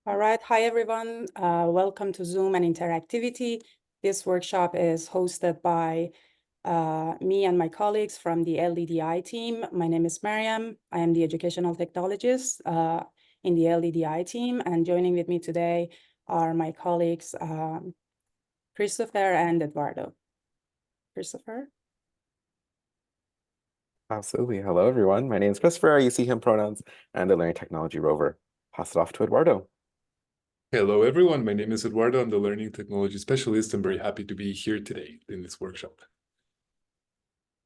All right. Hi, everyone. Welcome to Zoom and Interactivity. This workshop is hosted by me and my colleagues from the LDDI team. My name is Maryam. I am the educational technologist in the LDDI team. And joining with me today are my colleagues, Kristofer and Eduardo. Kristofer? Absolutely. Hello, everyone. My name is Kristofer. I use he, him pronouns and the Learning Technology Rover. Pass it off to Eduardo. Hello, everyone. My name is Eduardo. I'm the Learning Technology Specialist. I'm very happy to be here today in this workshop.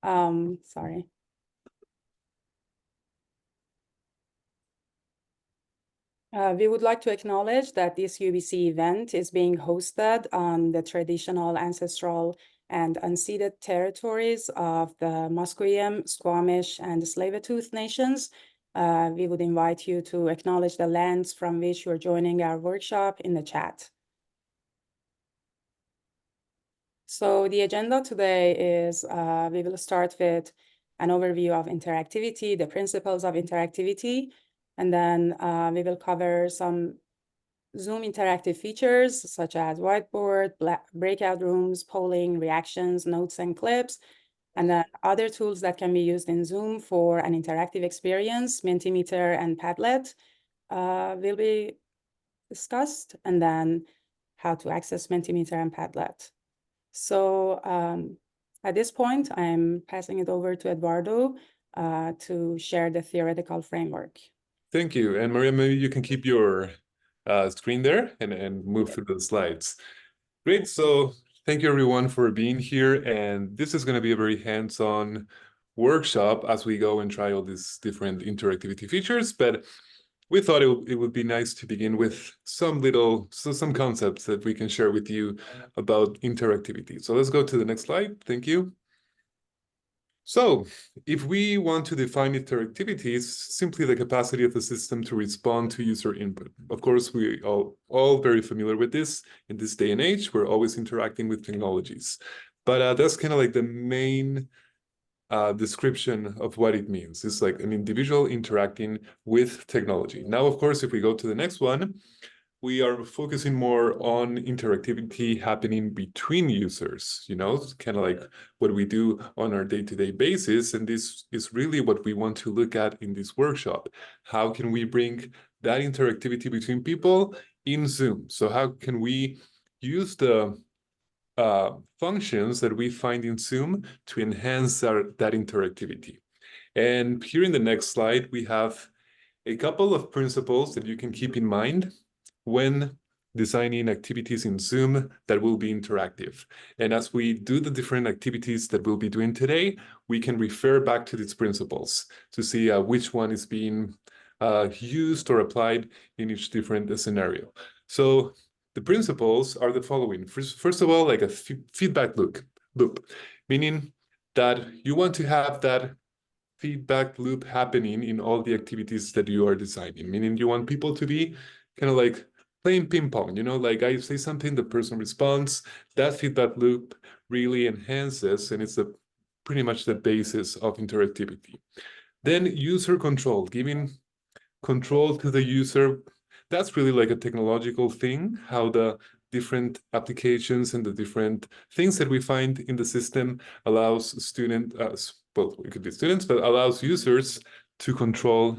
Sorry. We would like to acknowledge that this UBC event is being hosted on the traditional, ancestral, and unceded territories of the Musqueam, Squamish, and Tsleil-Waututh nations. We would invite you to acknowledge the lands from which you are joining our workshop in the chat. So the agenda today is we will start with an overview of interactivity, the principles of interactivity, and then we will cover some Zoom interactive features such as whiteboard, breakout rooms, polling, reactions, notes, and clips, and then other tools that can be used in Zoom for an interactive experience. Mentimeter and Padlet will be discussed, and then how to access Mentimeter and Padlet. So at this point, I'm passing it over to Eduardo to share the theoretical framework. Thank you. And Maria, maybe you can keep your screen there and move through the slides. Great. So thank you, everyone, for being here. And this is going to be a very hands-on workshop as we go and try all these different interactivity features. But we thought it would be nice to begin with some concepts that we can share with you about interactivity. So let's go to the next slide. Thank you. So if we want to define interactivity, it's simply the capacity of the system to respond to user input. Of course, we are all very familiar with this. In this day and age, we're always interacting with technologies. But that's kind of like the main description of what it means. It's like an individual interacting with technology. Now, of course, if we go to the next one, we are focusing more on interactivity happening between users, kind of like what we do on our day-to-day basis. And this is really what we want to look at in this workshop. How can we bring that interactivity between people in Zoom? So how can we use the functions that we find in Zoom to enhance that interactivity? And here in the next slide, we have a couple of principles that you can keep in mind when designing activities in Zoom that will be interactive. And as we do the different activities that we'll be doing today, we can refer back to these principles to see which one is being used or applied in each different scenario. So the principles are the following. First of all, like a feedback loop, meaning that you want to have that feedback loop happening in all the activities that you are designing, meaning you want people to be kind of like playing ping pong, like I say something, the person responds. That feedback loop really enhances, and it's pretty much the basis of interactivity. Then user control, giving control to the user. That's really like a technological thing, how the different applications and the different things that we find in the system allows well, it could be students, but allows users to control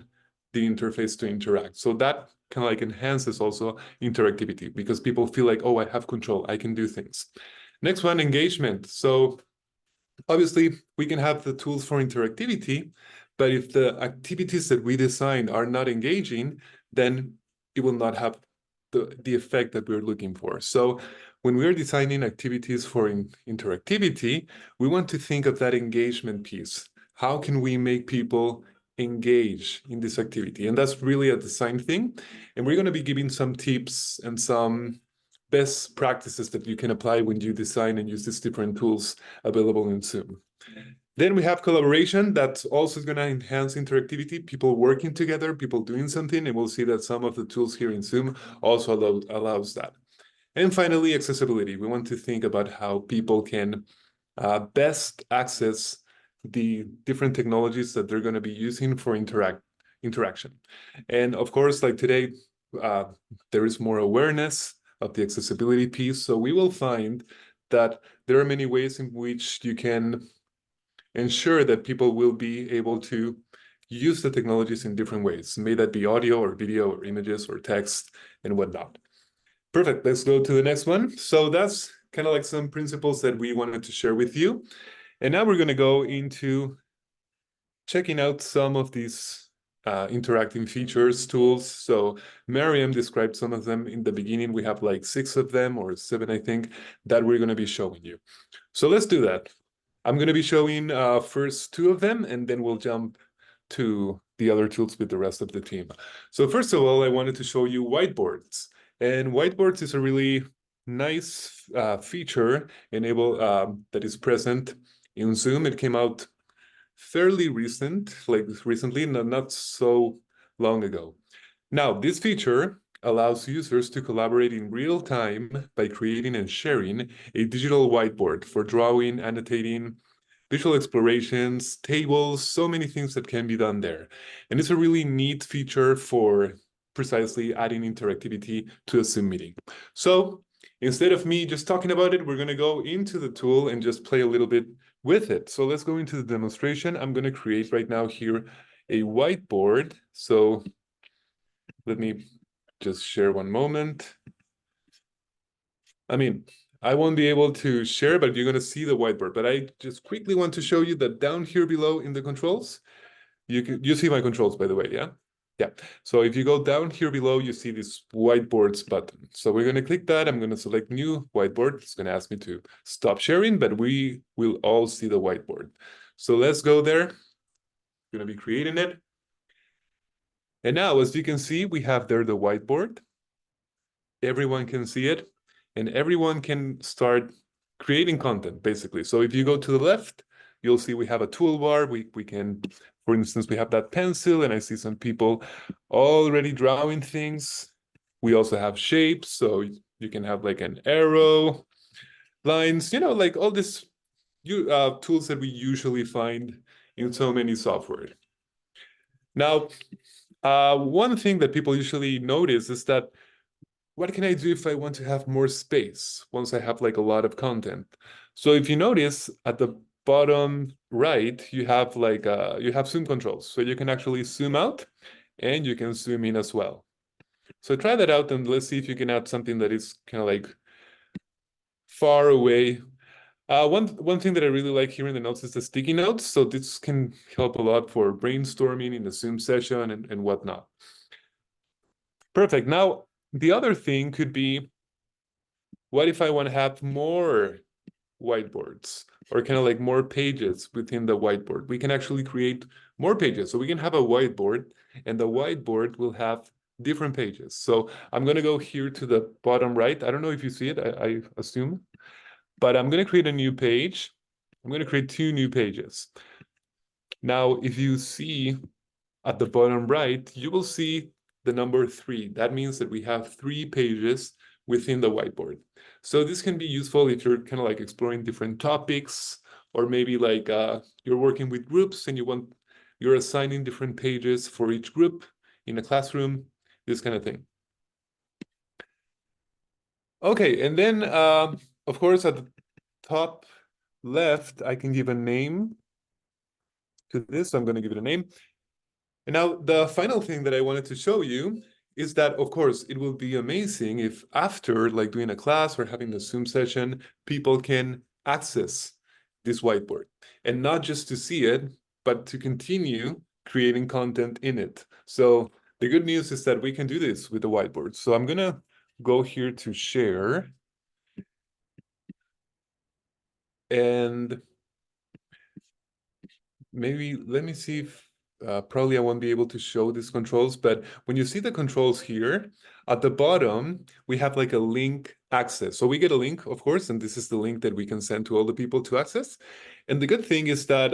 the interface to interact. So that kind of like enhances also interactivity because people feel like, oh, I have control, I can do things. Next one, engagement. So obviously we can have the tools for interactivity, but if the activities that we design are not engaging, then it will not have the effect that we're looking for. So when we're designing activities for interactivity, we want to think of that engagement piece. How can we make people engage in this activity? And that's really a design thing. And we're going to be giving some tips and some best practices that you can apply when you design and use these different tools available in Zoom. Then we have collaboration. That's also going to enhance interactivity, people working together, people doing something, and we'll see that some of the tools here in Zoom also allows that. And finally, accessibility. We want to think about how people can best access the different technologies that they're going to be using for interaction. And of course, like today, there is more awareness of the accessibility piece. So we will find that there are many ways in which you can ensure that people will be able to use the technologies in different ways, may that be audio or video or images or text and whatnot. Perfect, let's go to the next one. So that's kind of like some principles that we wanted to share with you. And now we're going to go into checking out some of these interacting features, tools. So Maryam described some of them in the beginning. We have like 6 of them or 7, I think, that we're going to be showing you. So let's do that. I'm going to be showing first 2 of them, and then we'll jump to the other tools with the rest of the team. So first of all, I wanted to show you whiteboards. And whiteboards is a really nice feature that is present in Zoom. It came out fairly recently, not so long ago. Now, this feature allows users to collaborate in real time by creating and sharing a digital whiteboard for drawing, annotating, visual explorations, tables, so many things that can be done there. And it's a really neat feature for precisely adding interactivity to a Zoom meeting. So instead of me just talking about it, we're going to go into the tool and just play a little bit with it. So let's go into the demonstration. I'm going to create right now here a whiteboard. So let me just share one moment. I won't be able to share, but you're going to see the whiteboard. But I just quickly want to show you that down here below in the controls, you see my controls, by the way, yeah? Yeah. So if you go down here below, you see this whiteboards button. So we're going to click that. I'm going to select new whiteboard. It's going to ask me to stop sharing, but we will all see the whiteboard. So let's go there. I'm going to be creating it. And now, as you can see, we have there the whiteboard. Everyone can see it, and everyone can start creating content, basically. So if you go to the left, you'll see we have a toolbar. We can, for instance, we have that pencil, and I see some people already drawing things. We also have shapes, so you can have like an arrow, lines, like all this tools that we usually find in so many software. Now, one thing that people usually notice is that, what can I do if I want to have more space once I have like a lot of content? So if you notice at the bottom right, you have like you have zoom controls. So you can actually zoom out and you can zoom in as well. So try that out and let's see if you can add something that is kind of like far away. One thing that I really like here in the notes is the sticky notes. So this can help a lot for brainstorming in a Zoom session and whatnot. Perfect. Now, the other thing could be, what if I want to have more whiteboards or kind of like more pages within the whiteboard? We can actually create more pages. So we can have a whiteboard and the whiteboard will have different pages. So I'm going to go here to the bottom right. I don't know if you see it, I assume, but I'm going to create a new page. I'm going to create 2 new pages. Now, if you see at the bottom right, you will see the number 3. That means that we have 3 pages within the whiteboard. So this can be useful if you're kind of like exploring different topics, or maybe like you're working with groups and you're assigning different pages for each group in a classroom, this kind of thing. Okay, and then of course at the top left, I can give a name to this. So I'm going to give it a name. And now the final thing that I wanted to show you is that, of course, it will be amazing if after like doing a class or having a Zoom session, people can access this whiteboard and not just to see it, but to continue creating content in it. So the good news is that we can do this with the whiteboard. So I'm going to go here to share. And maybe let me see if probably I won't be able to show these controls, but when you see the controls here, at the bottom, we have like a link access. So we get a link, of course, and this is the link that we can send to all the people to access. And the good thing is that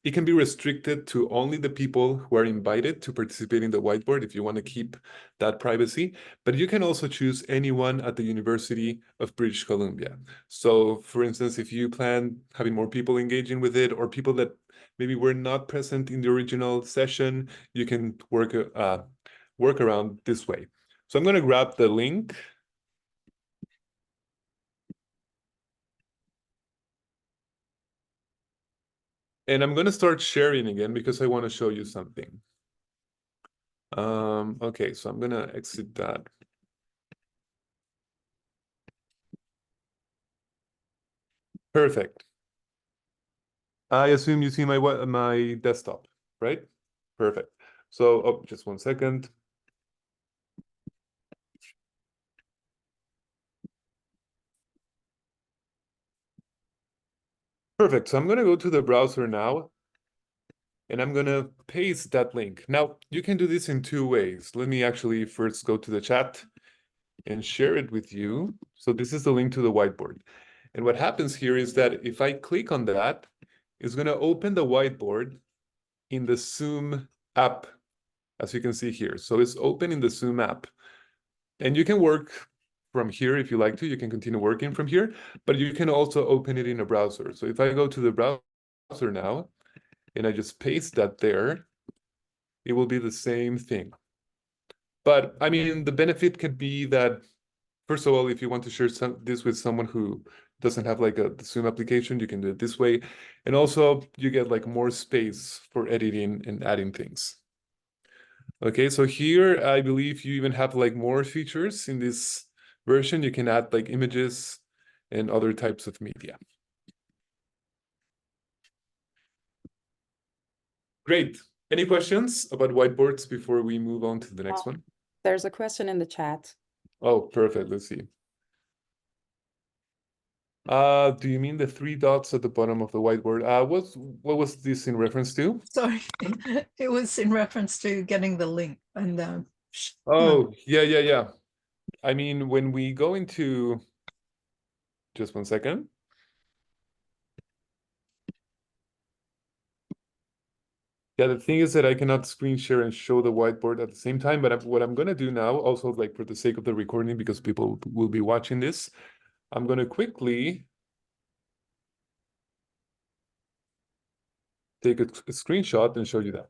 it can be restricted to only the people who are invited to participate in the whiteboard if you want to keep that privacy. But you can also choose anyone at the University of British Columbia. So for instance, if you plan having more people engaging with it, or people that maybe were not present in the original session, you can work around this way. So I'm going to grab the link. And I'm going to start sharing again because I want to show you something. Okay, so I'm going to exit that. Perfect. I assume you see my desktop, right? Perfect. So, oh, just 1 second. Perfect. So I'm going to go to the browser now, and I'm going to paste that link. Now, you can do this in 2 ways. Let me actually first go to the chat and share it with you. So this is the link to the whiteboard. And what happens here is that if I click on that, it's going to open the whiteboard in the Zoom app, as you can see here. So it's open in the Zoom app. And you can work from here if you like to. You can continue working from here, but you can also open it in a browser. So if I go to the browser now, and I just paste that there, it will be the same thing. But I mean, the benefit could be that, first of all, if you want to share this with someone who doesn't have like the Zoom application, you can do it this way. And also you get like more space for editing and adding things. Okay, so here I believe you even have like more features in this version. You can add like images and other types of media. Great. Any questions about whiteboards before we move on to the next one? There's a question in the chat. Oh, perfect. Let's see. Do you mean the 3 dots at the bottom of the whiteboard? What was this in reference to? Sorry, it was in reference to getting the link and Oh, yeah. I mean, when we go into, just 1 second. Yeah, the thing is that I cannot screen share and show the whiteboard at the same time, but what I'm going to do now, also like for the sake of the recording, because people will be watching this, I'm going to quickly take a screenshot and show you that.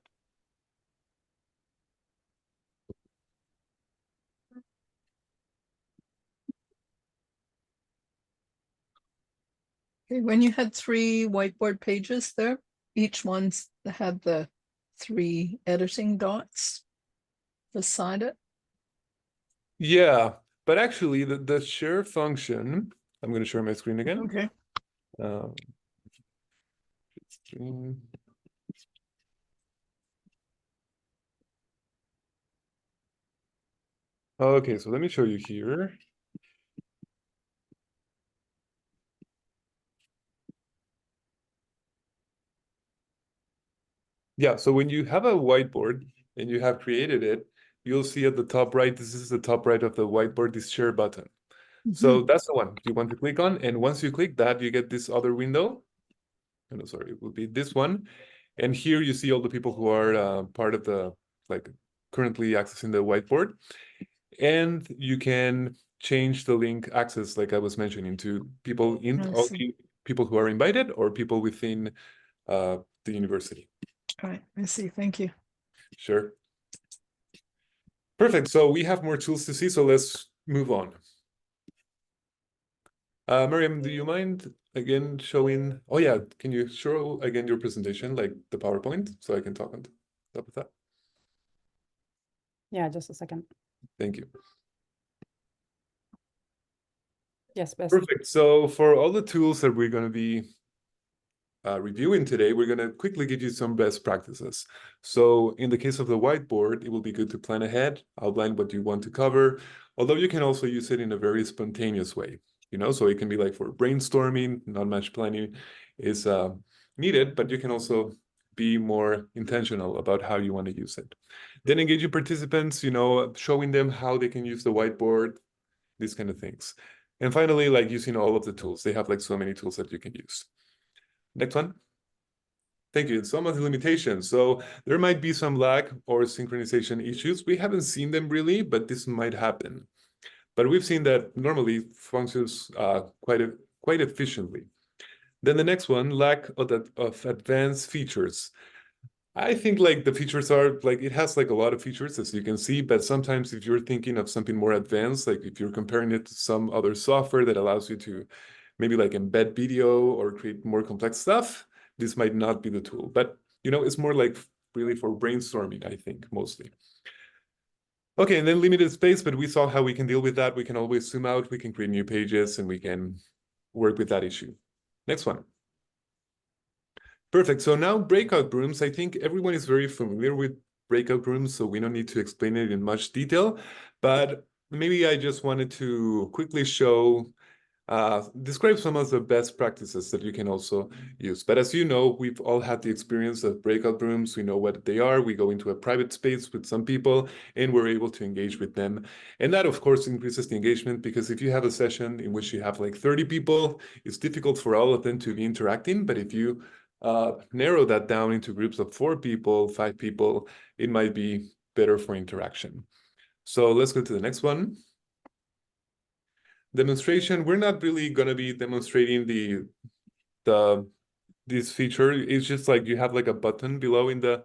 okay, when you had 3 whiteboard pages there, each one's had the 3 editing dots beside it. Yeah, but actually the share function, I'm going to share my screen again. Okay. Screen. Okay, so let me show you here. Yeah, so when you have a whiteboard and you have created it, you'll see at the top right, this is the top right of the whiteboard, this share button. So that's the one you want to click on. And once you click that, you get this other window. Oh, no, sorry, it will be this one. And here you see all the people who are part of the, like, currently accessing the whiteboard. And you can change the link access, like I was mentioning, to people only people who are invited or people within the university. All right, I see. Thank you. Sure. Perfect. So we have more tools to see, so let's move on. Maryam, do you mind again showing? Oh yeah, can you show again your presentation, like the PowerPoint, so I can talk on top of that? Yeah, just a second. Thank you. Yes, best. Perfect. So for all the tools that we're going to be reviewing today, we're going to quickly give you some best practices. So in the case of the whiteboard, it will be good to plan ahead, outline what you want to cover, although you can also use it in a very spontaneous way, you know, so it can be like for brainstorming, not much planning is needed, but you can also be more intentional about how you want to use it. Then engaging participants, you know, showing them how they can use the whiteboard, these kind of things. And finally, like using all of the tools. They have like so many tools that you can use. Next one. Thank you. Some of the limitations. So there might be some lag or synchronization issues. We haven't seen them really, but this might happen. But we've seen that normally functions quite efficiently. Then the next one, lack of advanced features. I think like the features are like, it has like a lot of features, as you can see, but sometimes if you're thinking of something more advanced, like if you're comparing it to some other software that allows you to maybe like embed video or create more complex stuff, this might not be the tool. But, you know, it's more like really for brainstorming, I think, mostly. Okay, and then limited space, but we saw how we can deal with that. We can always zoom out, we can create new pages, and we can work with that issue. Next one. Perfect. So now breakout rooms, I think everyone is very familiar with breakout rooms, so we don't need to explain it in much detail, but maybe I just wanted to quickly show, describe some of the best practices that you can also use. But as you know, we've all had the experience of breakout rooms. We know what they are. We go into a private space with some people and we're able to engage with them. And that, of course, increases the engagement, because if you have a session in which you have like 30 people, it's difficult for all of them to be interacting. But if you narrow that down into groups of 4 people, 5 people, it might be better for interaction. So let's go to the next one. Demonstration. We're not really going to be demonstrating this feature. It's just like you have like a button below in the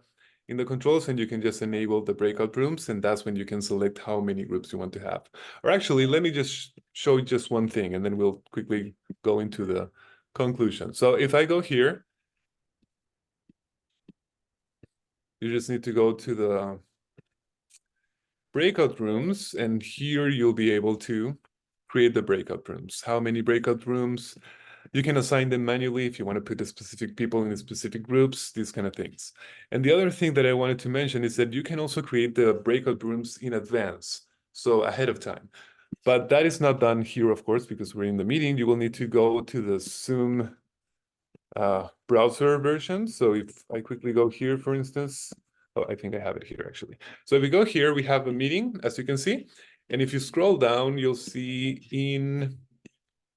controls, and you can just enable the breakout rooms, and that's when you can select how many groups you want to have. Or actually, let me just show you just one thing, and then we'll quickly go into the conclusion. So if I go here, you just need to go to the breakout rooms, and here you'll be able to create the breakout rooms. How many breakout rooms? You can assign them manually if you want to put the specific people in the specific groups, these kind of things. And the other thing that I wanted to mention is that you can also create the breakout rooms in advance, so ahead of time. But that is not done here, of course, because we're in the meeting. You will need to go to the Zoom browser version. So if I quickly go here, for instance, oh, I think I have it here actually. So if we go here, we have a meeting, as you can see. And if you scroll down, you'll see in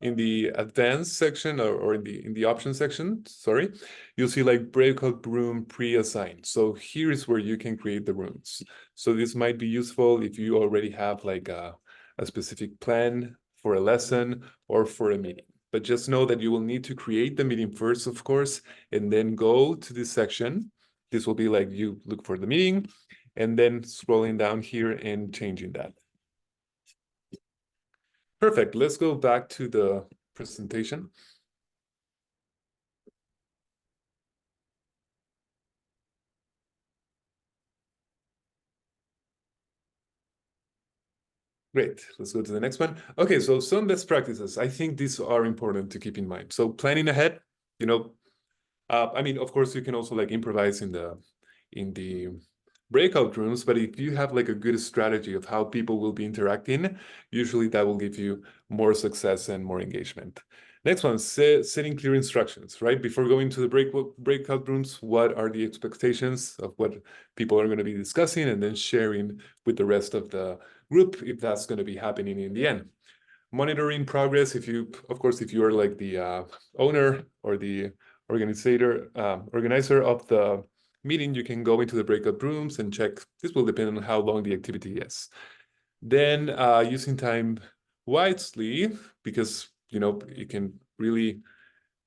the advanced section or in the options section, sorry, you'll see like breakout room pre-assigned. So here is where you can create the rooms. So this might be useful if you already have like a specific plan for a lesson or for a meeting. But just know that you will need to create the meeting first, of course, and then go to this section. This will be like you look for the meeting and then scrolling down here and changing that. Perfect. Let's go back to the presentation. Great. Let's go to the next one. Okay, so some best practices. I think these are important to keep in mind. So planning ahead, you know, I mean, of course, you can also like improvise in the breakout rooms, but if you have like a good strategy of how people will be interacting, usually that will give you more success and more engagement. Next one, setting clear instructions, right? Before going to the breakout rooms, what are the expectations of what people are going to be discussing, and then sharing with the rest of the group if that's going to be happening in the end. Monitoring progress, if you, of course, if you are like the owner or the organizer of the meeting, you can go into the breakout rooms and check. This will depend on how long the activity is. Then using time wisely, because you know it can really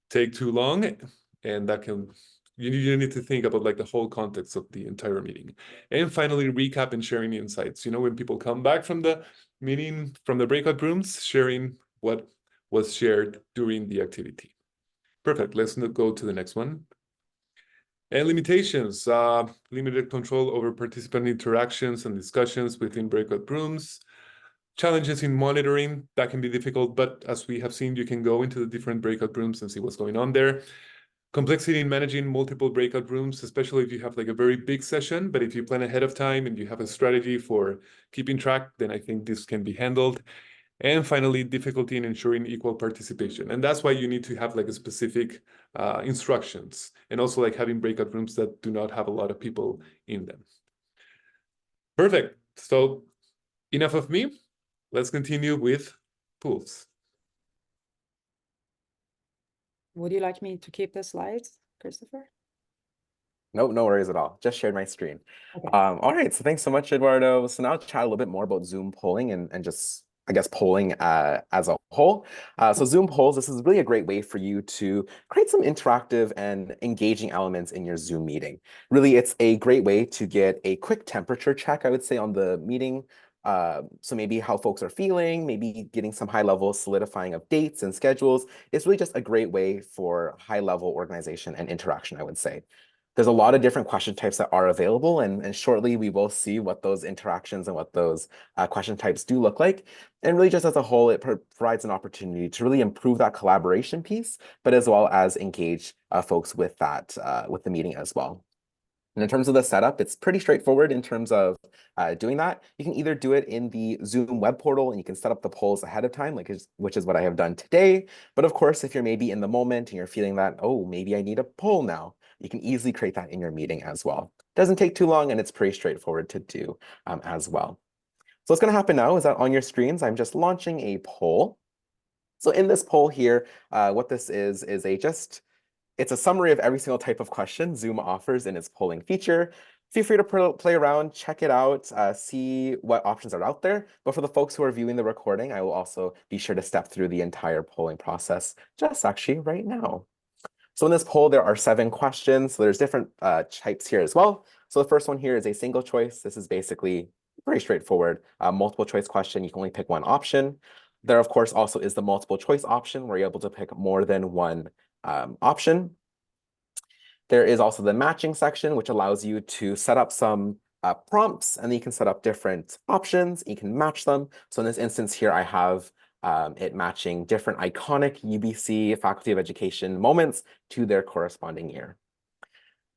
take too long, and that can you need to think about like the whole context of the entire meeting. And finally, recap and sharing insights. You know, when people come back from the meeting, from the breakout rooms, sharing what was shared during the activity. Perfect. Let's go to the next one. And limitations, limited control over participant interactions and discussions within breakout rooms. Challenges in monitoring, that can be difficult, but as we have seen, you can go into the different breakout rooms and see what's going on there. Complexity in managing multiple breakout rooms, especially if you have like a very big session, but if you plan ahead of time and you have a strategy for keeping track, then I think this can be handled. And finally, difficulty in ensuring equal participation. And that's why you need to have like a specific instructions, and also like having breakout rooms that do not have a lot of people in them. Perfect. So enough of me. Let's continue with tools. Would you like me to keep the slides, Kristofer? No, no worries at all. Just shared my screen. Okay. All right, so thanks so much, Eduardo. So now I'll chat a little bit more about Zoom polling and just I guess, polling as a whole. So Zoom polls, this is really a great way for you to create some interactive and engaging elements in your Zoom meeting. Really, it's a great way to get a quick temperature check, I would say, on the meeting. So maybe how folks are feeling, maybe getting some high-level solidifying of dates and schedules. It's really just a great way for high-level organization and interaction, I would say. There's a lot of different question types that are available, and shortly we will see what those interactions and what those question types do look like. And really just as a whole, it provides an opportunity to really improve that collaboration piece, but as well as engage folks with that, with the meeting as well. And in terms of the setup, it's pretty straightforward in terms of doing that. You can either do it in the Zoom web portal and you can set up the polls ahead of time, which is what I have done today. But of course, if you're maybe in the moment and you're feeling that, oh, maybe I need a poll now, you can easily create that in your meeting as well. Doesn't take too long and it's pretty straightforward to do as well. So what's going to happen now is that on your screens, I'm just launching a poll. So in this poll here, what this is it's a summary of every single type of question Zoom offers in its polling feature. Feel free to play around, check it out, see what options are out there. But for the folks who are viewing the recording, I will also be sure to step through the entire polling process just actually right now. So in this poll, there are 7 questions. So there's different types here as well. So the first one here is a single choice. This is basically very straightforward. Multiple choice question, you can only pick one option. There, of course, also is the multiple choice option where you're able to pick more than one option. There is also the matching section, which allows you to set up some prompts, and then you can set up different options. You can match them. So in this instance here, I have it matching different iconic UBC Faculty of Education moments to their corresponding year.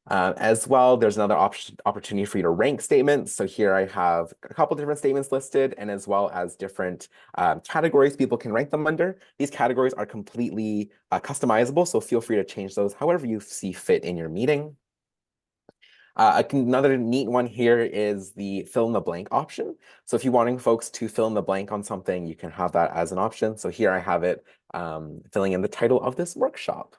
As well, there's another opportunity for you to rank statements. So here I have a couple different statements listed, and as well as different categories people can rank them under. These categories are completely customizable, so feel free to change those however you see fit in your meeting. Another neat one here is the fill in the blank option. So if you're wanting folks to fill in the blank on something, you can have that as an option. So here I have it filling in the title of this workshop.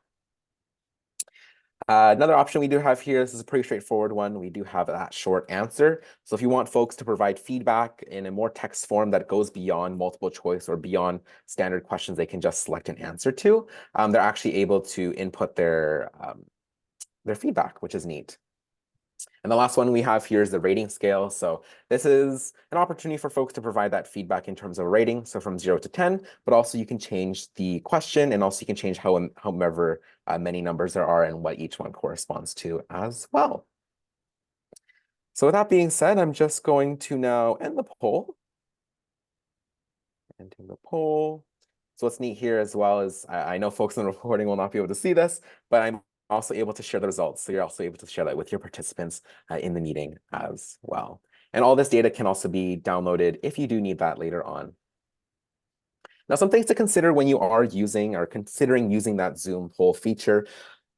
Another option we do have here, this is a pretty straightforward one. We do have that short answer. So if you want folks to provide feedback in a more text form that goes beyond multiple choice or beyond standard questions they can just select an answer to, they're actually able to input their feedback, which is neat. And the last one we have here is the rating scale. So this is an opportunity for folks to provide that feedback in terms of rating. So from 0 to 10, but also you can change the question, and also you can change however many numbers there are and what each one corresponds to as well. So with that being said, I'm just going to now end the poll. Ending the poll. So what's neat here as well is I know folks in the recording will not be able to see this, but I'm also able to share the results. So you're also able to share that with your participants in the meeting as well. And all this data can also be downloaded if you do need that later on. Now, some things to consider when you are using or considering using that Zoom poll feature.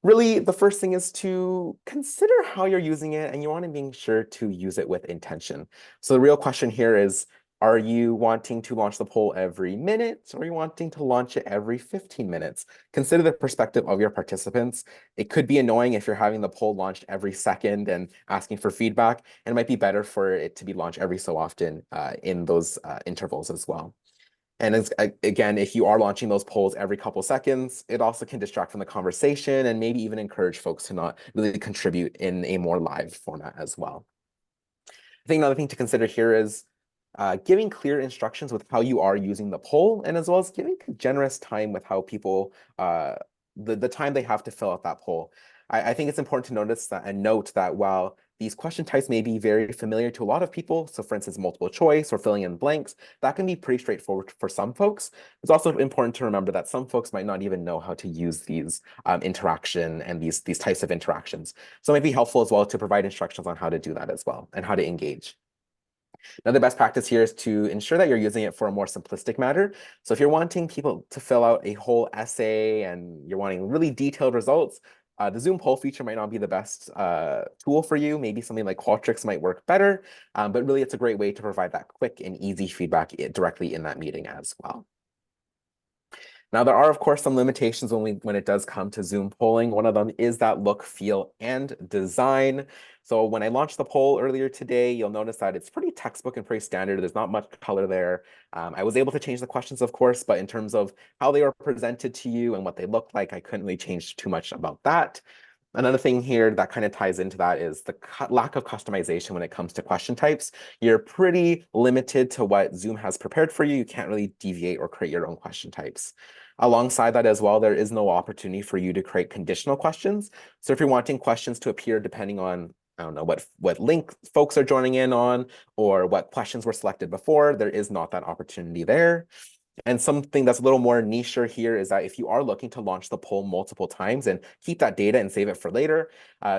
Really, the first thing is to consider how you're using it, and you want to make sure to use it with intention. So the real question here is, are you wanting to launch the poll every minute, or are you wanting to launch it every 15 minutes? Consider the perspective of your participants. It could be annoying if you're having the poll launched every second and asking for feedback, and it might be better for it to be launched every so often in those intervals as well. And again, if you are launching those polls every couple seconds, it also can distract from the conversation and maybe even encourage folks to not really contribute in a more live format as well. I think another thing to consider here is giving clear instructions with how you are using the poll, and as well as giving generous time with how people, the time they have to fill out that poll. I think it's important to notice that and note that while these question types may be very familiar to a lot of people, so for instance, multiple choice or filling in blanks, that can be pretty straightforward for some folks. It's also important to remember that some folks might not even know how to use these interaction and these types of interactions. So it might be helpful as well to provide instructions on how to do that as well and how to engage. Another best practice here is to ensure that you're using it for a more simplistic matter. So if you're wanting people to fill out a whole essay and you're wanting really detailed results, the Zoom poll feature might not be the best tool for you. Maybe something like Qualtrics might work better, but really it's a great way to provide that quick and easy feedback directly in that meeting as well. Now, there are, of course, some limitations when it does come to Zoom polling. One of them is that look, feel, and design. So when I launched the poll earlier today, you'll notice that it's pretty textbook and pretty standard. There's not much color there. I was able to change the questions, of course, but in terms of how they were presented to you and what they looked like, I couldn't really change too much about that. Another thing here that kind of ties into that is the lack of customization when it comes to question types. You're pretty limited to what Zoom has prepared for you. You can't really deviate or create your own question types. Alongside that as well, there is no opportunity for you to create conditional questions. So if you're wanting questions to appear depending on, I don't know, what link folks are joining in on or what questions were selected before, there is not that opportunity there. And something that's a little more niche here is that if you are looking to launch the poll multiple times and keep that data and save it for later,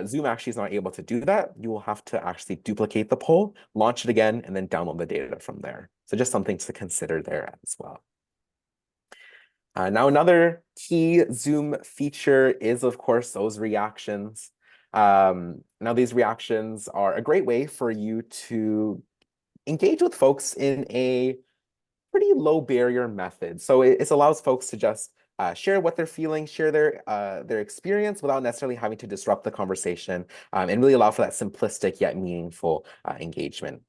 Zoom actually is not able to do that. You will have to actually duplicate the poll, launch it again, and then download the data from there. So just something to consider there as well. Now, another key Zoom feature is, of course, those reactions. Now, these reactions are a great way for you to engage with folks in a pretty low barrier method. So it allows folks to just share what they're feeling, share their experience without necessarily having to disrupt the conversation, and really allow for that simplistic yet meaningful engagement.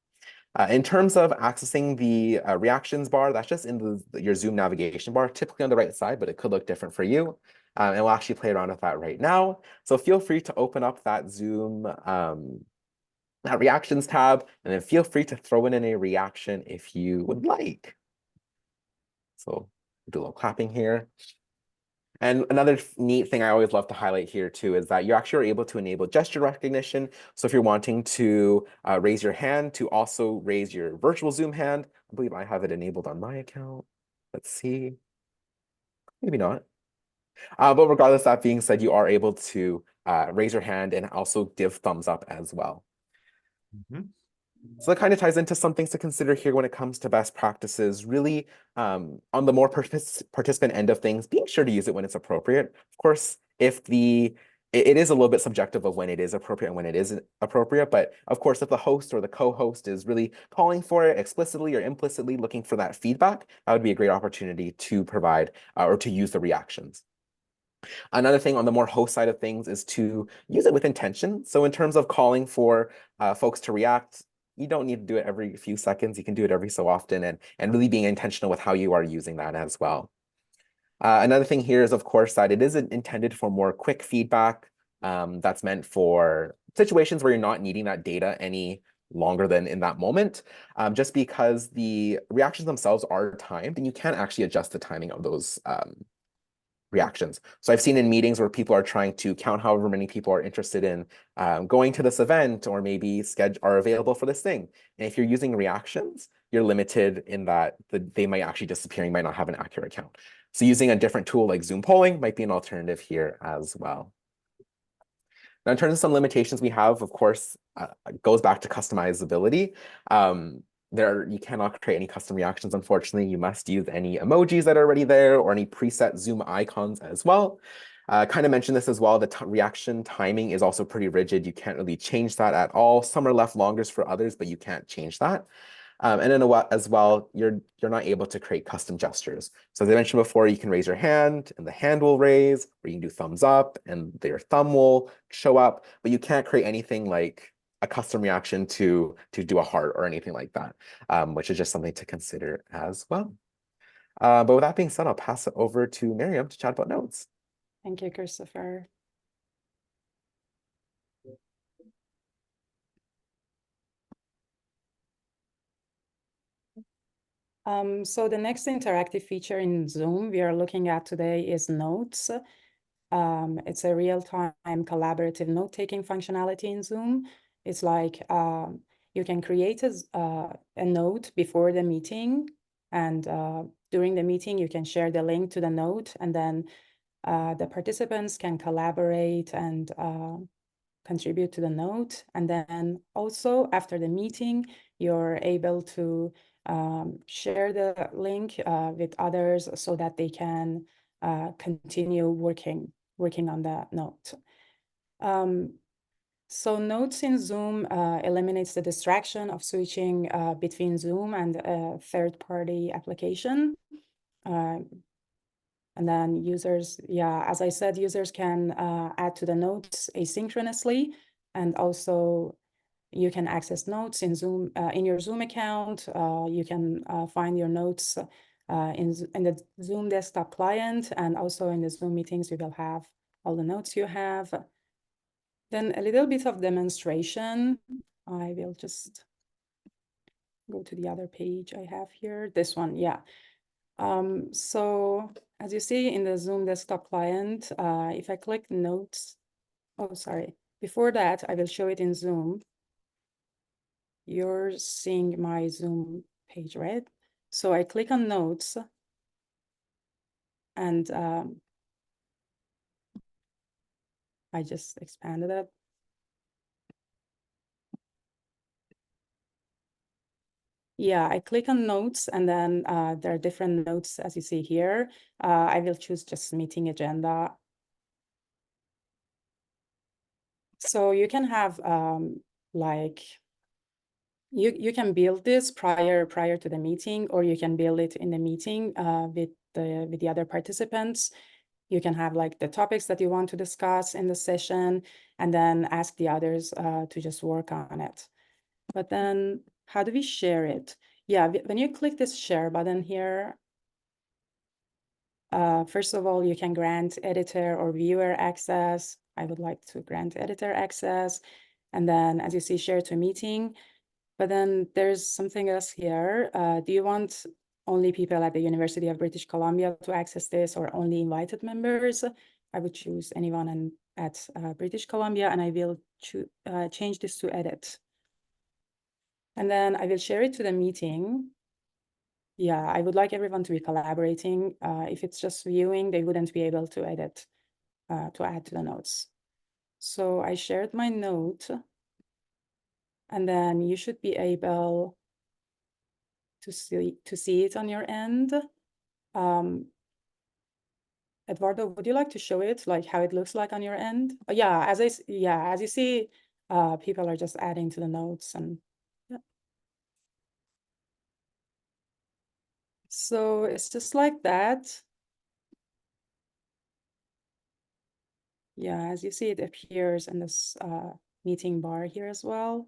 In terms of accessing the reactions bar, that's just in your Zoom navigation bar, typically on the right side, but it could look different for you. And we'll actually play around with that right now. So feel free to open up that Zoom that reactions tab, and then feel free to throw in a reaction if you would like. So do a little clapping here. And another neat thing I always love to highlight here too is that you actually are able to enable gesture recognition. So if you're wanting to raise your hand to also raise your virtual Zoom hand, I believe I have it enabled on my account. Let's see. Maybe not. But regardless, that being said, you are able to raise your hand and also give thumbs up as well. Mm-hmm. So that kind of ties into some things to consider here when it comes to best practices, really on the more participant end of things, being sure to use it when it's appropriate. Of course, if it is a little bit subjective of when it is appropriate and when it isn't appropriate, but of course, if the host or the co-host is really calling for it explicitly or implicitly looking for that feedback, that would be a great opportunity to provide or to use the reactions. Another thing on the more host side of things is to use it with intention. So in terms of calling for folks to react, you don't need to do it every few seconds. You can do it every so often and really being intentional with how you are using that as well. Another thing here is, of course, that it isn't intended for more quick feedback. That's meant for situations where you're not needing that data any longer than in that moment, just because the reactions themselves are timed and you can't actually adjust the timing of those reactions. So I've seen in meetings where people are trying to count however many people are interested in going to this event or maybe are available for this thing. And if you're using reactions, you're limited in that they might actually disappear. You might not have an accurate count. So using a different tool like Zoom polling might be an alternative here as well. Now, in terms of some limitations we have, of course, goes back to customizability. You cannot create any custom reactions, unfortunately. You must use any emojis that are already there or any preset Zoom icons as well. Kind of mentioned this as well, the reaction timing is also pretty rigid. You can't really change that at all. Some are left longer for others, but you can't change that. And then as well, you're not able to create custom gestures. So as I mentioned before, you can raise your hand and the hand will raise, or you can do thumbs up and your thumb will show up, but you can't create anything like a custom reaction to do a heart or anything like that, which is just something to consider as well. But with that being said, I'll pass it over to Maryam to chat about notes. Thank you, Kristofer. So the next interactive feature in Zoom we are looking at today is Notes. It's a real-time collaborative note-taking functionality in Zoom. It's like you can create a note before the meeting, and during the meeting, you can share the link to the note, and then the participants can collaborate and contribute to the note. And then also after the meeting, you're able to share the link with others so that they can continue working on that note. So Notes in Zoom eliminates the distraction of switching between Zoom and a third-party application. And then users, yeah, as I said, users can add to the notes asynchronously, and also you can access notes in Zoom in your Zoom account. You can find your notes in the Zoom desktop client, and also in the Zoom meetings, you will have all the notes you have. Then a little bit of demonstration. I will just go to the other page I have here. This one, yeah. So as you see in the Zoom desktop client, if I click notes, oh, sorry. Before that, I will show it in Zoom. You're seeing my Zoom page, right? So I click on notes, and I just expanded it. Yeah, I click on notes, and then there are different notes, as you see here. I will choose just meeting agenda. So you can have like, you can build this prior to the meeting, or you can build it in the meeting with the other participants. You can have like the topics that you want to discuss in the session, and then ask the others to just work on it. But then how do we share it? Yeah, when you click this share button here, first of all, you can grant editor or viewer access. I would like to grant editor access. And then as you see, share to meeting. But then there's something else here. Do you want only people at the University of British Columbia to access this, or only invited members? I would choose anyone at British Columbia, and I will change this to edit. And then I will share it to the meeting. Yeah, I would like everyone to be collaborating. If it's just viewing, they wouldn't be able to edit, to add to the notes. So I shared my note, and then you should be able to see it on your end. Eduardo, would you like to show it, like how it looks like on your end? Yeah, as you see, people are just adding to the notes, and yeah. So it's just like that. Yeah, as you see, it appears in this meeting bar here as well.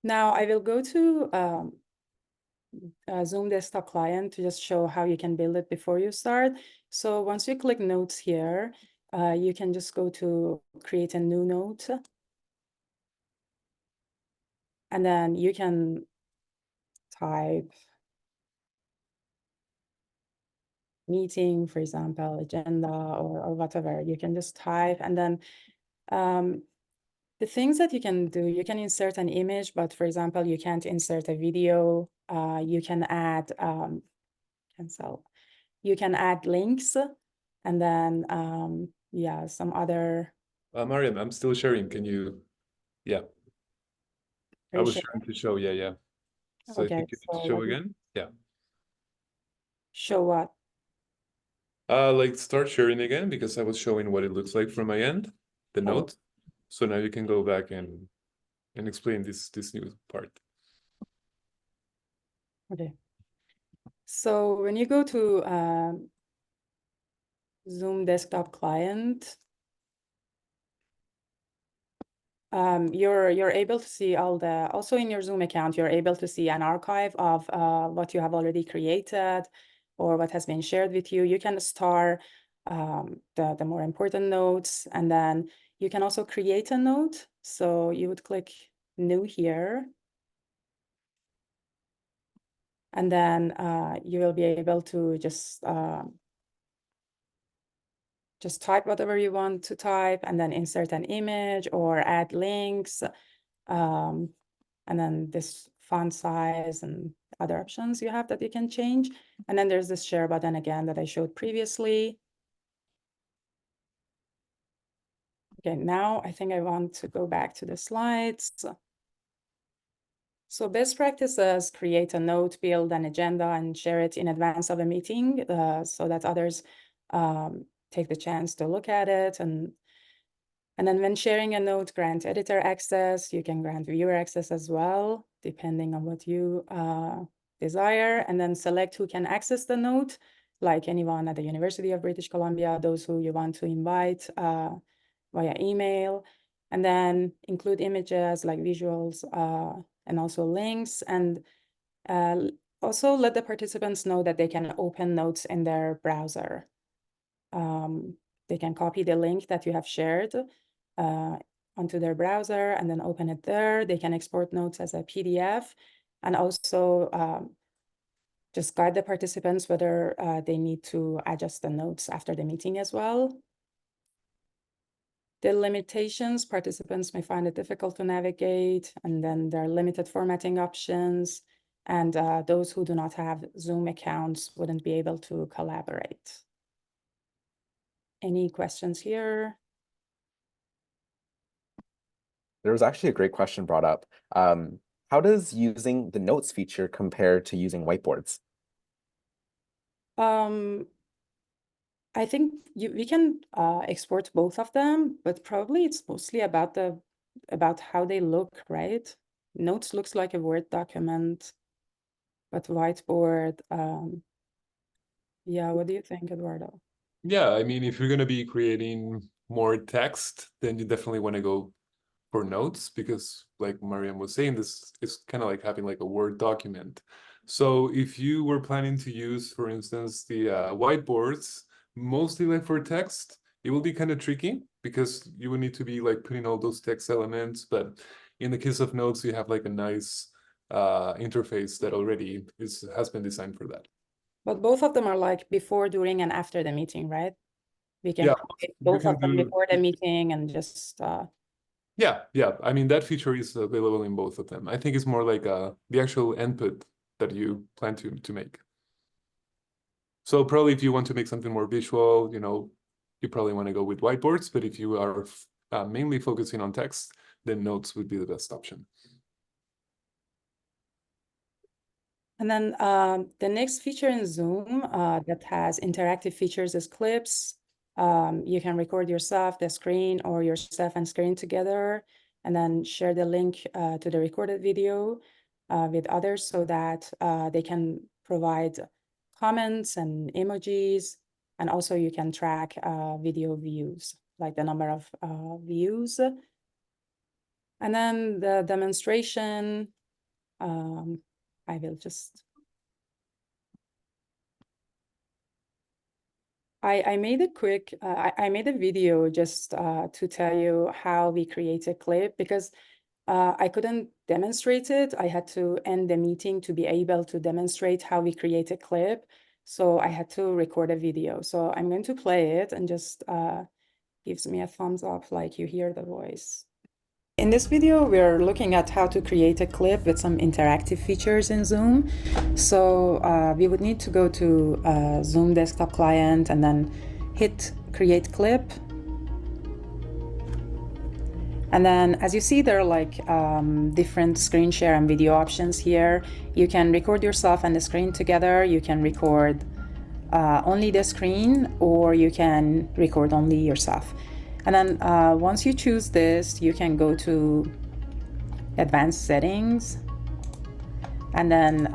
Now I will go to Zoom desktop client to just show how you can build it before you start. So once you click notes here, you can just go to create a new note. And then you can type meeting, for example, agenda, or whatever. You can just type, and then the things that you can do, you can insert an image, but for example, you can't insert a video. You can add, cancel. You can add links, and then, yeah, some other. Maryam, I'm still sharing. Can you, yeah. I was Sure. trying to show, yeah. So Okay, I think you need to show again. Yeah. Show what? Like start sharing again, because I was showing what it looks like from my end, the Oh. note. So now you can go back and explain this new part. Okay. So when you go to Zoom desktop client, you're able to see all the, also in your Zoom account, you're able to see an archive of what you have already created or what has been shared with you. You can star the more important notes, and then you can also create a note. So you would click new here, and then you will be able to just type whatever you want to type, and then insert an image or add links, and then this font size and other options you have that you can change. And then there's this share button again that I showed previously. Okay, now I think I want to go back to the slides. So best practices: create a note, build an agenda, and share it in advance of a meeting so that others take the chance to look at it. And then when sharing a note, grant editor access. You can grant viewer access as well, depending on what you desire, and then select who can access the note, like anyone at the University of British Columbia, those who you want to invite via email, and then include images like visuals and also links, and also let the participants know that they can open notes in their browser. They can copy the link that you have shared onto their browser and then open it there. They can export notes as a PDF, and also just guide the participants whether they need to adjust the notes after the meeting as well. The limitations, participants may find it difficult to navigate, and then there are limited formatting options, and those who do not have Zoom accounts wouldn't be able to collaborate. Any questions here? There was actually a great question brought up. How does using the notes feature compare to using whiteboards? I think we can export both of them, but probably it's mostly about how they look, right? Notes looks like a Word document, but whiteboard, yeah, what do you think, Eduardo? Yeah, I mean, if you're going to be creating more text, then you definitely want to go for notes, because like Maryam was saying, this is kind of like having like a Word document. So if you were planning to use, for instance, the whiteboards, mostly like for text, it will be kind of tricky because you would need to be like putting all those text elements. But in the case of notes, you have like a nice interface that already has been designed for that. But both of them are like before, during, and after the meeting, right? We can Yeah, create you both can of them do. before the meeting and just Yeah. I mean, that feature is available in both of them. I think it's more like the actual input that you plan to make. So probably if you want to make something more visual, you probably want to go with whiteboards. But if you are mainly focusing on text, then notes would be the best option. And then the next feature in Zoom that has interactive features is clips. You can record yourself, the screen, or yourself and screen together, and then share the link to the recorded video with others so that they can provide comments and emojis. And also you can track video views, like the number of views. And then the demonstration, I will just, I made a quick, I made a video just to tell you how we create a clip, because I couldn't demonstrate it. I had to end the meeting to be able to demonstrate how we create a clip. So I had to record a video. So I'm going to play it, and just gives me a thumbs up like you hear the voice. In this video, we're looking at how to create a clip with some interactive features in Zoom. So we would need to go to Zoom desktop client and then hit create clip. And then as you see, there are like different screen share and video options here. You can record yourself and the screen together. You can record only the screen, or you can record only yourself. And then once you choose this, you can go to advanced settings and then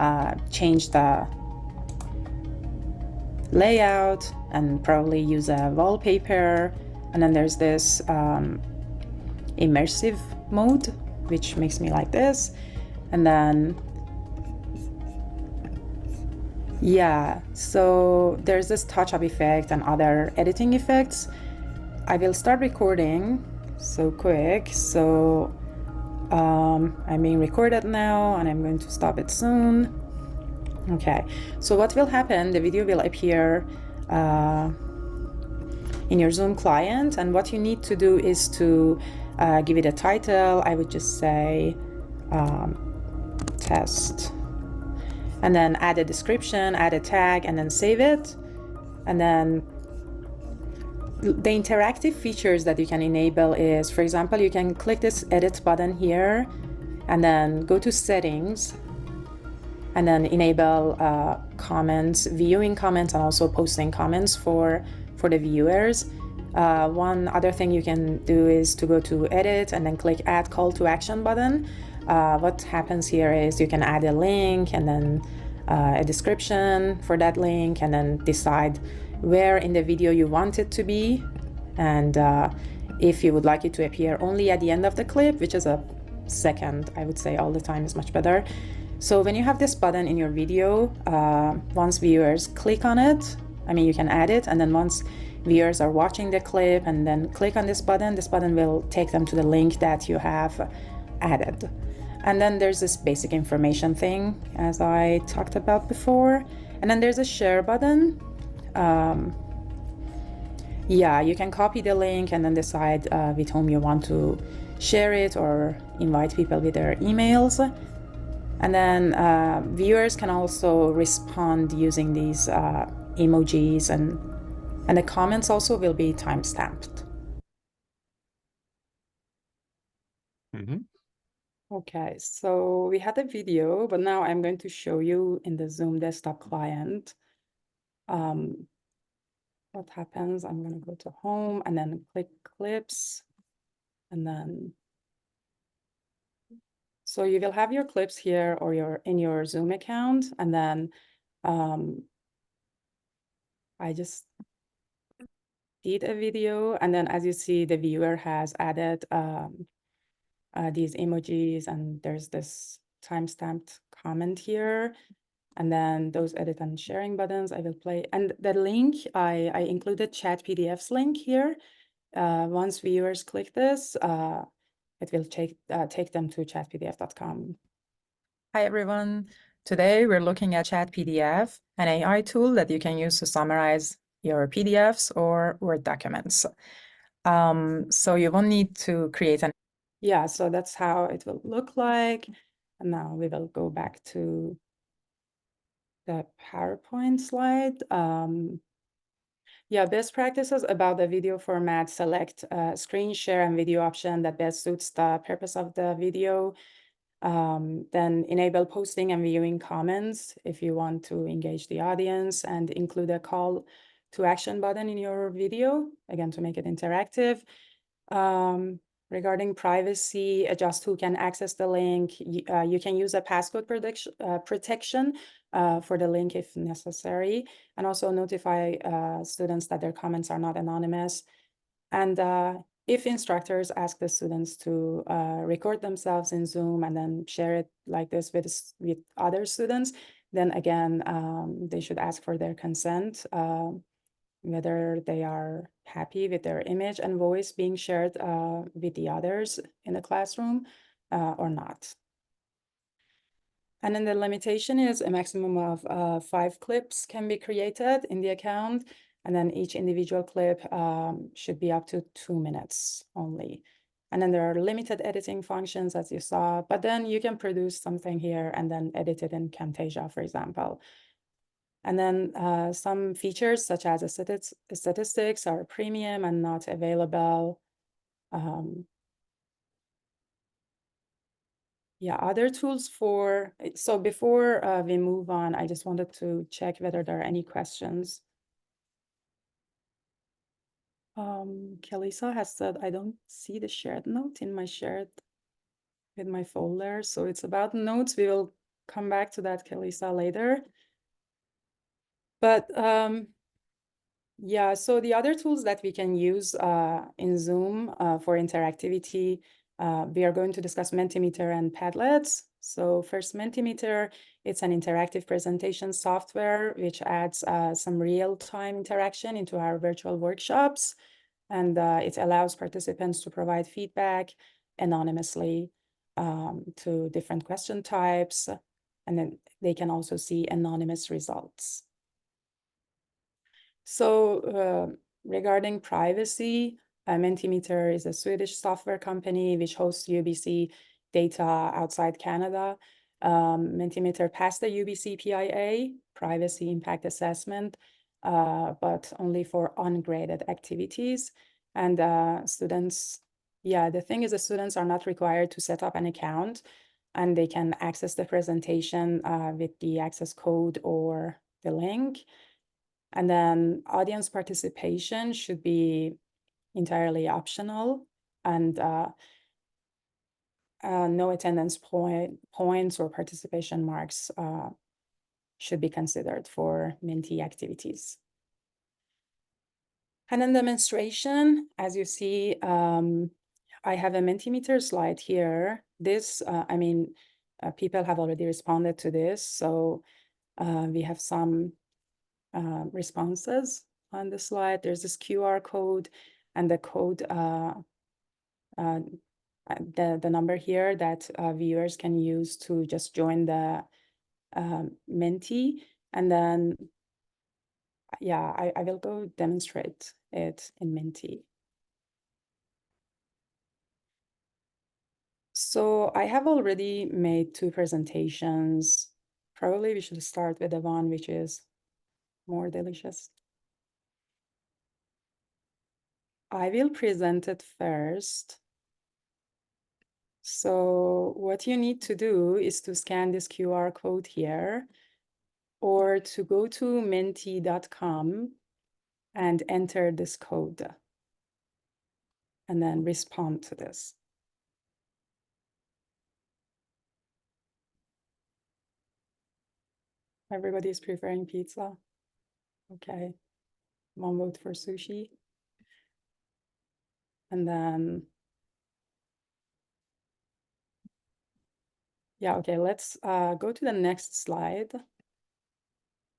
change the layout and probably use a wallpaper. And then there's this immersive mode, which makes me like this. And then, yeah, so there's this touch-up effect and other editing effects. I will start recording so quick. So I'm being recorded now, and I'm going to stop it soon. Okay, so what will happen, the video will appear in your Zoom client, and what you need to do is to give it a title. I would just say test, and then add a description, add a tag, and then save it. And then the interactive features that you can enable is, for example, you can click this edit button here and then go to settings and then enable comments, viewing comments, and also posting comments for the viewers. One other thing you can do is to go to edit and then click add call to action button. What happens here is you can add a link and then a description for that link, and then decide where in the video you want it to be, and if you would like it to appear only at the end of the clip, which is a second, I would say all the time is much better. So when you have this button in your video, once viewers click on it, I mean, you can add it, and then once viewers are watching the clip and then click on this button will take them to the link that you have added. And then there's this basic information thing, as I talked about before. And then there's a share button. Yeah, you can copy the link and then decide with whom you want to share it or invite people with their emails. And then viewers can also respond using these emojis, and the comments also will be time-stamped. Okay, so we had a video, but now I'm going to show you in the Zoom desktop client what happens. I'm going to go to home and then click clips, and then so you will have your clips here or in your Zoom account, and then I just did a video, and then as you see, the viewer has added these emojis, and there's this timestamped comment here, and then those edit and sharing buttons I will play. And the link, I included Chat PDF's link here. Once viewers click this, it will take them to chatpdf.com. Hi, everyone. Today, we're looking at Chat PDF, an AI tool that you can use to summarize your PDFs or Word documents. So you won't need to create an... Yeah, so that's how it will look like. And now we will go back to the PowerPoint slide. Yeah, best practices about the video format: select screen share and video option that best suits the purpose of the video. Then enable posting and viewing comments if you want to engage the audience, and include a call to action button in your video, again, to make it interactive. Regarding privacy, adjust who can access the link. You can use a passcode protection for the link if necessary, and also notify students that their comments are not anonymous. And if instructors ask the students to record themselves in Zoom and then share it like this with other students, then again, they should ask for their consent, whether they are happy with their image and voice being shared with the others in the classroom or not. And then the limitation is a maximum of 5 clips can be created in the account, and then each individual clip should be up to 2 minutes only. And then there are limited editing functions, as you saw, but then you can produce something here and then edit it in Camtasia, for example. And then some features such as statistics are premium and not available. Yeah, other tools for, so before we move on, I just wanted to check whether there are any questions. Kelisa has said, I don't see the shared note in my shared with my folder. So it's about notes. We will come back to that, Kelisa, later. But yeah, so the other tools that we can use in Zoom for interactivity, we are going to discuss Mentimeter and Padlets. So first, Mentimeter, it's an interactive presentation software which adds some real-time interaction into our virtual workshops. And it allows participants to provide feedback anonymously to different question types. And then they can also see anonymous results. So regarding privacy, Mentimeter is a Swedish software company which hosts UBC data outside Canada. Mentimeter passed the UBC PIA, Privacy Impact Assessment, but only for ungraded activities. And students, yeah, the thing is the students are not required to set up an account, and they can access the presentation with the access code or the link. And then audience participation should be entirely optional, and no attendance points or participation marks should be considered for Menti activities. And then demonstration, as you see, I have a Mentimeter slide here. This, people have already responded to this. So we have some responses on the slide. There's this QR code and the code, the number here that viewers can use to just join the Menti. And then, yeah, I will go demonstrate it in Menti. So I have already made 2 presentations. Probably we should start with the one which is more delicious. I will present it first. So what you need to do is to scan this QR code here, or to go to menti.com and enter this code, and then respond to this. Everybody's preferring pizza. Okay, 1 vote for sushi. And then, yeah, okay, let's go to the next slide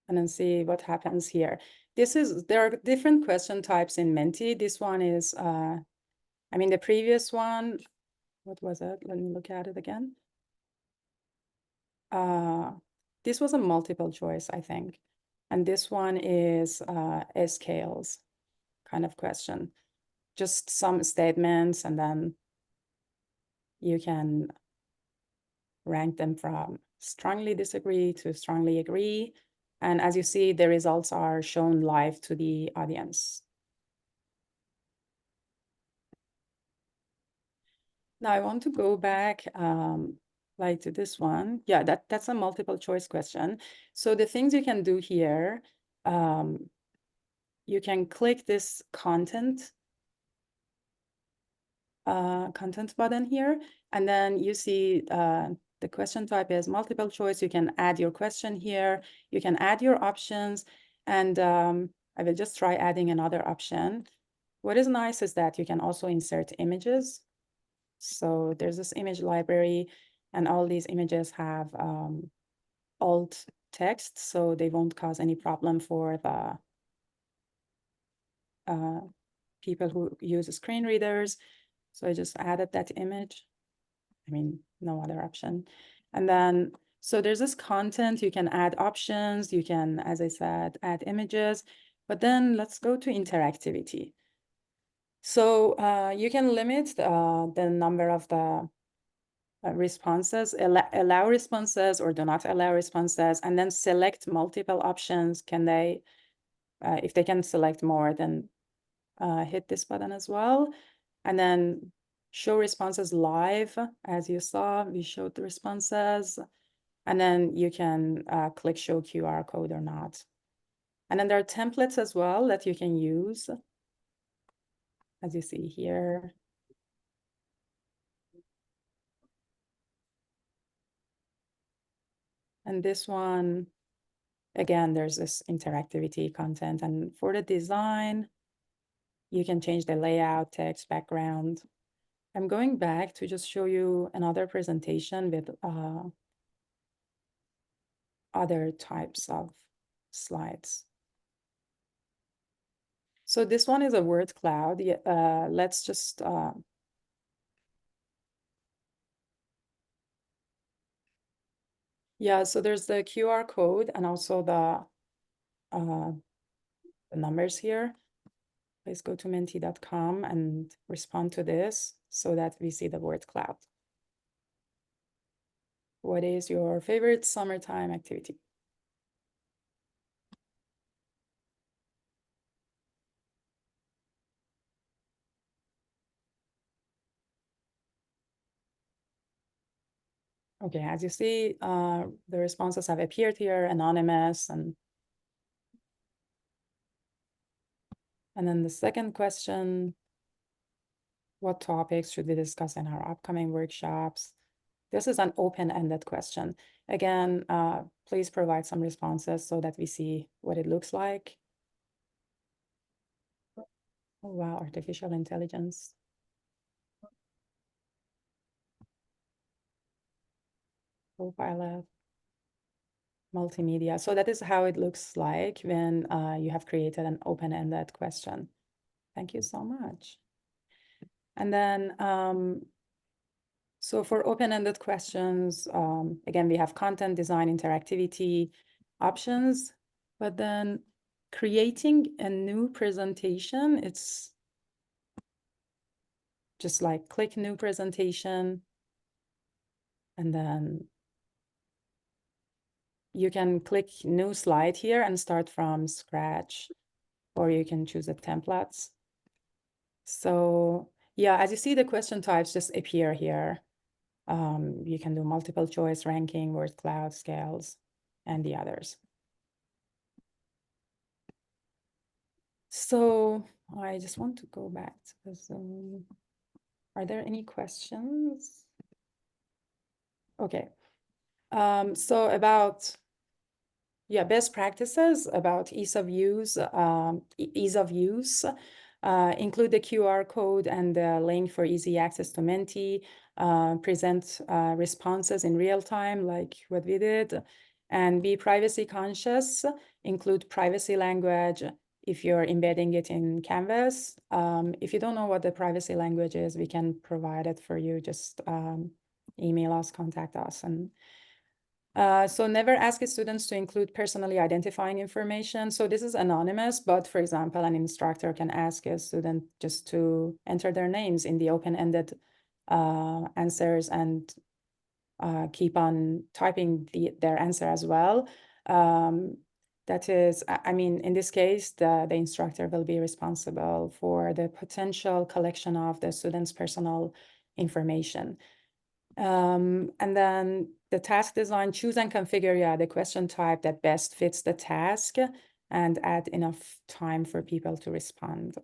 and then see what happens here. There are different question types in Menti. This one is, the previous one, what was it? Let me look at it again. This was a multiple choice, I think. And this one is a scales kind of question. Just some statements, and then you can rank them from strongly disagree to strongly agree. And as you see, the results are shown live to the audience. Now I want to go back like to this one. Yeah, that's a multiple choice question. So the things you can do here, you can click this content button here, and then you see the question type is multiple choice. You can add your question here. You can add your options, and I will just try adding another option. What is nice is that you can also insert images. So there's this image library, and all these images have alt text, so they won't cause any problem for the people who use screen readers. So I just added that image. No other option. And then, so there's this content, you can add options, you can, as I said, add images, but then let's go to interactivity. So you can limit the number of the responses, allow responses or do not allow responses, and then select multiple options. Can they, if they can select more, then hit this button as well. And then show responses live. As you saw, we showed the responses. And then you can click show QR code or not. And then there are templates as well that you can use, as you see here. And this one, again, there's this interactivity content. And for the design, you can change the layout, text, background. I'm going back to just show you another presentation with other types of slides. So this one is a word cloud. Let's just so there's the QR code and also the numbers here. Please go to menti.com and respond to this so that we see the word cloud. What is your favorite summertime activity? Okay, as you see, the responses have appeared here, anonymous, and then the second question, what topics should we discuss in our upcoming workshops? This is an open-ended question. Again, please provide some responses so that we see what it looks like. Oh, wow, artificial intelligence. Copilot, multimedia. So that is how it looks like when you have created an open-ended question. Thank you so much. And then, so for open-ended questions, again, we have content, design, interactivity options, but then creating a new presentation, it's just like click new presentation, and then you can click new slide here and start from scratch, or you can choose the templates. So yeah, as you see, the question types just appear here. You can do multiple choice, ranking, word cloud, scales, and the others. So I just want to go back to the Zoom. Are there any questions? Okay. So about best practices about ease of use, include the QR code and the link for easy access to Menti, present responses in real time like what we did, and be privacy conscious, include privacy language if you're embedding it in Canvas. If you don't know what the privacy language is, we can provide it for you. Just email us, contact us. And so never ask students to include personally identifying information. So this is anonymous, but for example, an instructor can ask a student just to enter their names in the open-ended answers and keep on typing their answer as well. That is, I mean, in this case, the instructor will be responsible for the potential collection of the student's personal information. And then the task design, choose and configure, the question type that best fits the task and add enough time for people to respond.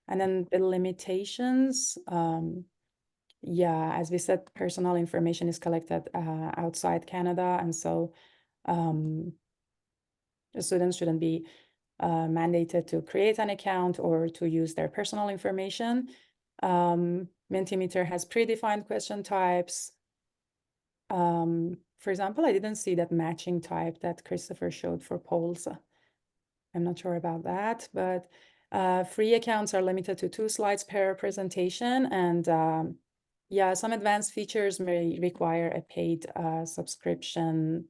And then the limitations, as we said, personal information is collected outside Canada. And so the students shouldn't be mandated to create an account or to use their personal information. Mentimeter has predefined question types. For example, I didn't see that matching type that Kristofer showed for polls. I'm not sure about that, but free accounts are limited to 2 slides per presentation. And some advanced features may require a paid subscription.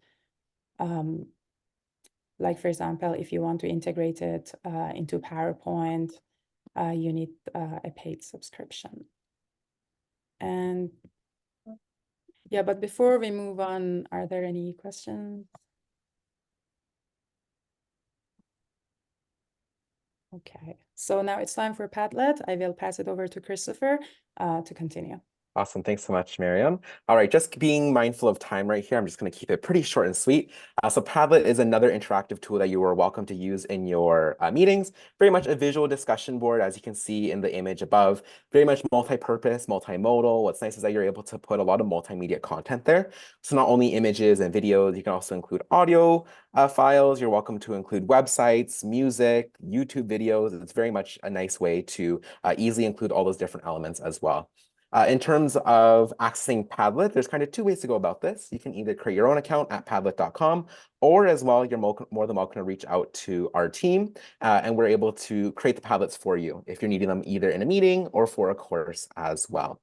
Like, for example, if you want to integrate it into PowerPoint, you need a paid subscription. And but before we move on, are there any questions? Okay, so now it's time for Padlet. I will pass it over to Kristofer to continue. Awesome. Thanks so much, Maryam. All right, just being mindful of time right here, I'm just going to keep it pretty short and sweet. So Padlet is another interactive tool that you are welcome to use in your meetings. Very much a visual discussion board, as you can see in the image above. Very much multi-purpose, multimodal. What's nice is that you're able to put a lot of multimedia content there. So not only images and videos, you can also include audio files. You're welcome to include websites, music, YouTube videos. It's very much a nice way to easily include all those different elements as well. In terms of accessing Padlet, there's kind of 2 ways to go about this. You can either create your own account at padlet.com, or as well, you're more than welcome to reach out to our team, and we're able to create the Padlets for you if you're needing them either in a meeting or for a course as well.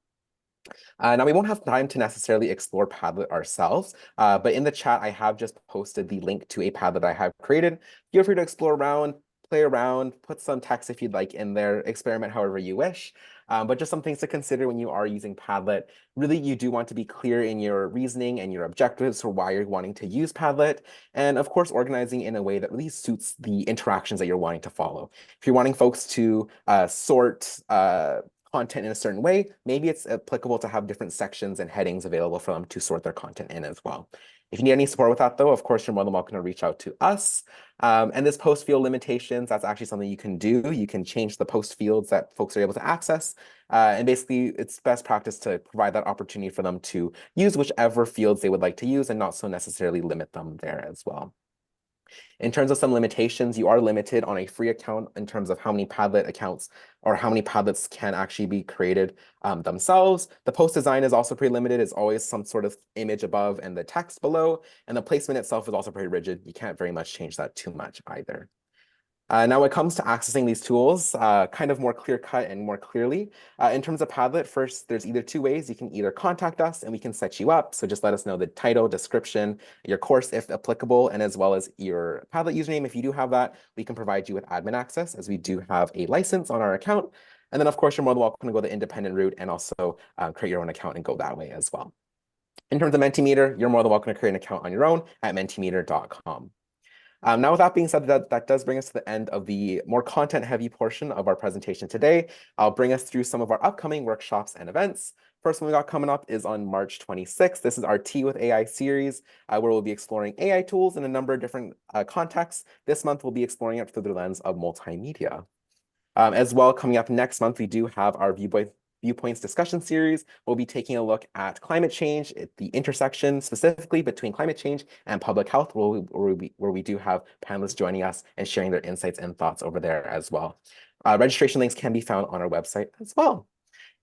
Now, we won't have time to necessarily explore Padlet ourselves, but in the chat, I have just posted the link to a Padlet I have created. Feel free to explore around, play around, put some text if you'd like in there, experiment however you wish. But just some things to consider when you are using Padlet. Really, you do want to be clear in your reasoning and your objectives for why you're wanting to use Padlet. And of course, organizing in a way that really suits the interactions that you're wanting to follow. If you're wanting folks to sort content in a certain way, maybe it's applicable to have different sections and headings available for them to sort their content in as well. If you need any support with that, though, of course, you're more than welcome to reach out to us. And this post field limitations, that's actually something you can do. You can change the post fields that folks are able to access. And basically, it's best practice to provide that opportunity for them to use whichever fields they would like to use and not so necessarily limit them there as well. In terms of some limitations, you are limited on a free account in terms of how many Padlet accounts or how many Padlets can actually be created themselves. The post design is also pretty limited. It's always some sort of image above and the text below. And the placement itself is also pretty rigid. You can't very much change that too much either. Now, when it comes to accessing these tools, kind of more clear-cut and more clearly, in terms of Padlet, first, there's either two ways. You can either contact us and we can set you up. So just let us know the title, description, your course if applicable, and as well as your Padlet username. If you do have that, we can provide you with admin access as we do have a license on our account. And then, of course, you're more than welcome to go the independent route and also create your own account and go that way as well. In terms of Mentimeter, you're more than welcome to create an account on your own at mentimeter.com. Now, with that being said, that does bring us to the end of the more content-heavy portion of our presentation today. I'll bring us through some of our upcoming workshops and events. First one we got coming up is on March 26th. This is our Tea with AI series, where we'll be exploring AI tools in a number of different contexts. This month, we'll be exploring it through the lens of multimedia. As well, coming up next month, we do have our Viewpoints discussion series. We'll be taking a look at climate change, the intersection specifically between climate change and public health, where we do have panelists joining us and sharing their insights and thoughts over there as well. Registration links can be found on our website as well.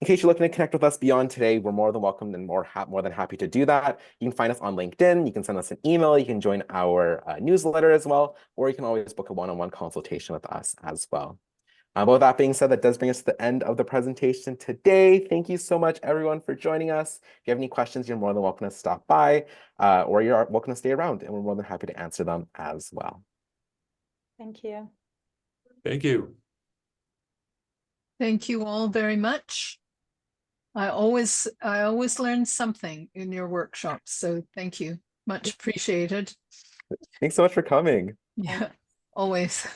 In case you're looking to connect with us beyond today, we're more than welcome and more than happy to do that. You can find us on LinkedIn. You can send us an email. You can join our newsletter as well, or you can always book a one-on-one consultation with us as well. But with that being said, that does bring us to the end of the presentation today. Thank you so much, everyone, for joining us. If you have any questions, you're more than welcome to stop by, or you're welcome to stay around, and we're more than happy to answer them as well. Thank you. Thank you. Thank you all very much. I always learn something in your workshops, so thank you. Much appreciated. Thanks so much for coming. Yeah, always.